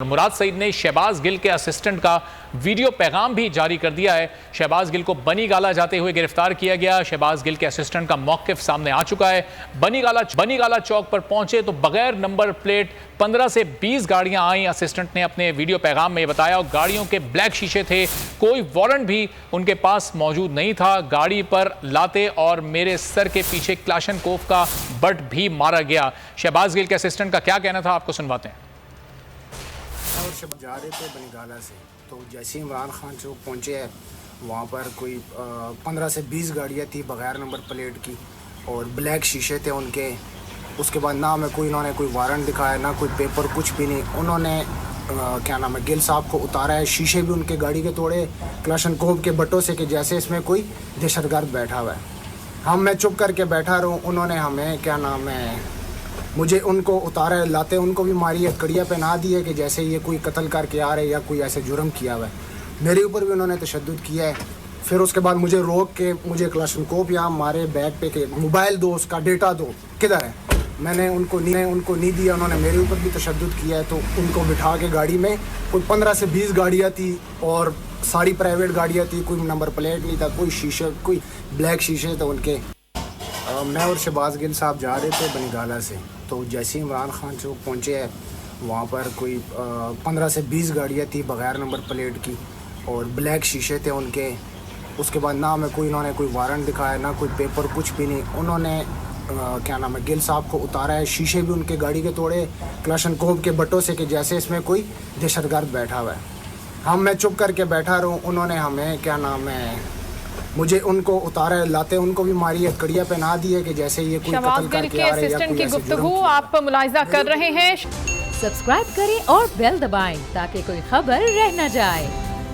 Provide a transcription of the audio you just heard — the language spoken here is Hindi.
मुराद सईद ने शहबाज गिल के असिस्टेंट का वीडियो पैगाम भी जारी कर दिया है। शहबाज गिल को बनी गाला जाते हुए गिरफ्तार किया गया। शहबाज गिल के असिस्टेंट का मौकिफ सामने आ चुका है। बनी गाला चौक पर पहुंचे तो बगैर नंबर प्लेट 15 से 20 गाड़ियां आई। असिस्टेंट ने अपने वीडियो पैगाम में बताया गाड़ियों के ब्लैक शीशे थे, कोई वारंट भी उनके पास मौजूद नहीं था। गाड़ी पर लाते और मेरे सर के पीछे क्लाशनकोफ का बट भी मारा गया। शहबाज गिल के असिस्टेंट का क्या कहना था, आपको सुनवाते हैं। और शब जा रहे थे बनीगाला से, तो जैसे ही इमरान खान चौक पहुँचे हैं वहाँ पर कोई 15 से 20 गाड़ियाँ थी बग़ैर नंबर प्लेट की और ब्लैक शीशे थे उनके। उसके बाद ना हमें उन्होंने कोई वारंट दिखाया, ना कोई पेपर, कुछ भी नहीं। उन्होंने क्या नाम है गिल साहब को उतारा है। शीशे भी उनके गाड़ी के तोड़े क्लाशनकोफ के बटों से कि जैसे इसमें कोई दहशतगर्द बैठा हुआ है। मैं चुप करके बैठा रहूँ, उन्होंने हमें क्या नाम है मुझे उनको उतारा है, लाते उनको भी मारी है, कड़िया पहना दी है कि जैसे ये कोई कत्ल करके आ रहे या कोई ऐसे जुर्म किया हुआ है। मेरे ऊपर भी उन्होंने तशद्दुद किया है। फिर उसके बाद मुझे रोक के मुझे क्लाशनकोफ यहाँ मारे बैग पे के मोबाइल दो, उसका डेटा दो, किधर है। मैंने उनको नहीं दिया। उन्होंने मेरे ऊपर भी तशद्दुद किया है। तो उनको बिठा के गाड़ी में कोई 15 से 20 गाड़ियाँ थी और सारी प्राइवेट गाड़ियाँ थी। कोई नंबर प्लेट नहीं था, कोई शीशे, कोई ब्लैक शीशे थे उनके। मैं और शहबाज गिल साहब जा रहे थे बनीगाला से, तो जैसे ही इमरान खान चौक पहुँचे हैं वहाँ पर कोई 15 से 20 गाड़ियाँ थी बग़ैर नंबर प्लेट की और ब्लैक शीशे थे उनके। उसके बाद ना हमें उन्होंने कोई वारंट दिखाया, ना कोई पेपर, कुछ भी नहीं। उन्होंने क्या नाम है गिल साहब को उतारा है। शीशे भी उनके गाड़ी के तोड़े क्लाशनकोफ के बटों से कि जैसे इसमें कोई दहशतगर्द बैठा हुआ है। मैं चुप करके बैठा रहूँ, उन्होंने हमें क्या नाम है मुझे उनको उतारा है, लाते उनको भी मारी है, कड़िया पहना दी है कि जैसे ये कोई कत्ल करके आ रहे या कोई ऐसे गुफ्तगू आप मुलाहिजा कर रहे हैं। सब्सक्राइब करें और बेल दबाएं ताकि कोई खबर रह न जाए।